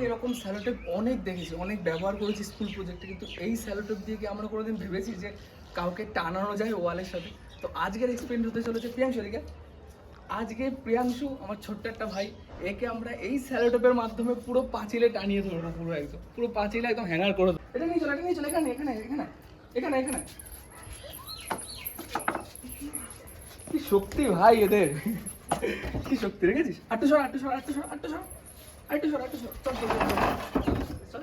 এরকম স্যালোটেপ অনেক দেখেছি, অনেক ব্যবহার করেছি স্কুল প্রজেক্টে, কিন্তু এই স্যালোটেপ দিয়ে কি আমরা কোনোদিন ভেবেছি যে কাউকে টানানো যায় ওয়ালের সাথে? তো আজকের এক্সপেরিয়েন্স হতে চলেছে প্রিয়াংশু দিকে। আজকে প্রিয়াংশু আমার ছোট্ট একটা ভাই, একে আমরা এই স্যালোটেপের মাধ্যমে পুরো পাঁচিলে টানিয়ে ধরবো, পুরো পাঁচিলে একদম হ্যাঙ্গার করে দেবো। এটা নিয়ে চলে এখানে এখানে এখানে এখানে এখানে। কি শক্তি ভাই এদের, কি শক্তি রেখেছিস। আটটু সর চল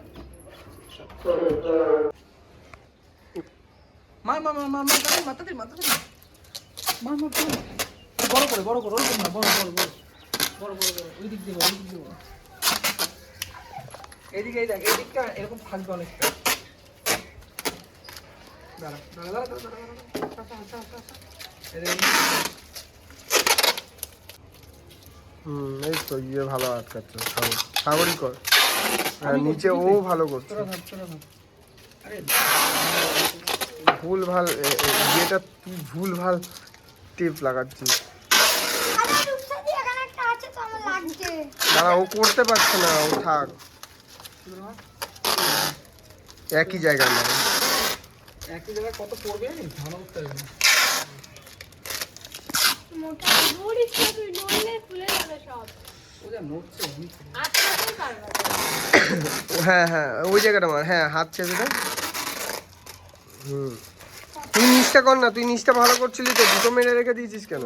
মার মাথা দে মার বড় করে ওরকম না, বড় ওই দিক দিয়ে এইদিকে এই দেখ, এই দিকটা এরকম থাকবে অনেকটা। দাঁড়া এই তো ইয়ে ভালো আটকাচ্ছে, সাগরই কর। নিচে ও ভালো করছে। ভুল ভাল ইয়েটা তুই ভুল ভাল টিপ লাগাচ্ছিস। দাঁড়া, ও করতে পারছে না, ও থাক একই জায়গায় মানে একই জায়গায় কত পড়বে ভালো করতে হবে না। হ্যাঁ ওই জায়গাটা মার, হ্যাঁ হাত চেপে দে। তুই নিচটা কর না, তুই নিচটা ভালো করছিলি তো, দুটো মেরে রেখে দিয়েছিস কেন?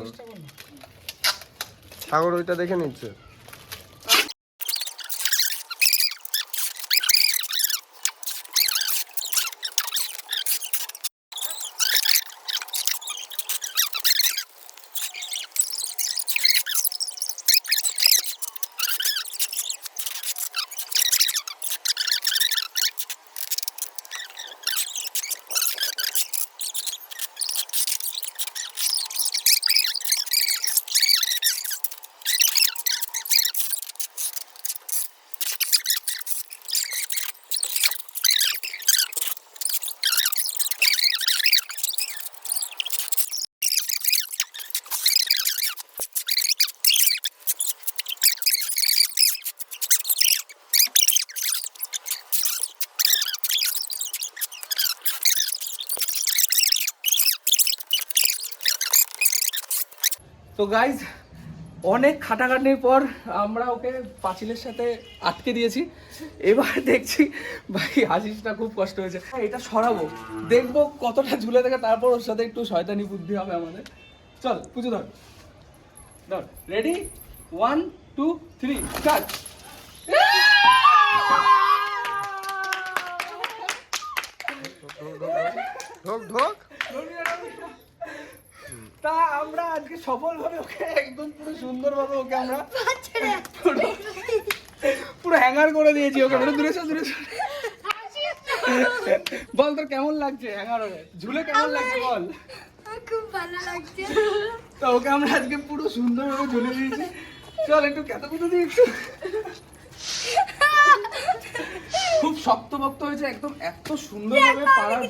সাগর ওইটা দেখে নিচ্ছে। তো গাইজ, অনেক খাটাখাটনির পর আমরা ওকে পাঁচিলের সাথে আটকে দিয়েছি। এবার দেখছি ভাই আশিসটা খুব কষ্ট হয়েছে। এটা সরাবো, দেখবো কতটা ঝুলে থাকে, তারপর ওর সাথে একটু শয়তানি বুদ্ধি হবে আমাদের। চল পুজো ধর, রেডি, 1 2 3 স্টার্ট। ঢোক তা আমরা আজকে সফলভাবে ওকে একদম পুরো সুন্দরভাবে ওকে আমরা পুরো হ্যাঙ্গার করে দিয়েছি ওকে। দূরে বল, তোর কেমন লাগছে হ্যাঙ্গার হয়ে ঝুলে, কেমন লাগছে বল? খুব ভালো লাগছে। তো ওকে আমরা আজকে পুরো সুন্দরভাবে ঝুলে দিয়েছি। চল একটু কেঁতো দিই একটু। খুব শক্ত হয়েছে একদম, এত সুন্দরভাবে পাড়ার,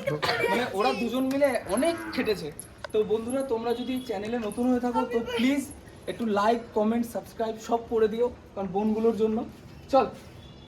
মানে ওরা দুজন মিলে অনেক খেটেছে। তো বন্ধুরা, তোমরা যদি চ্যানেলে নতুন হয়ে থাকো তো প্লিজ একটু লাইক কমেন্ট সাবস্ক্রাইব সব করে দিও, কারণ বোনগুলোর জন্য। চল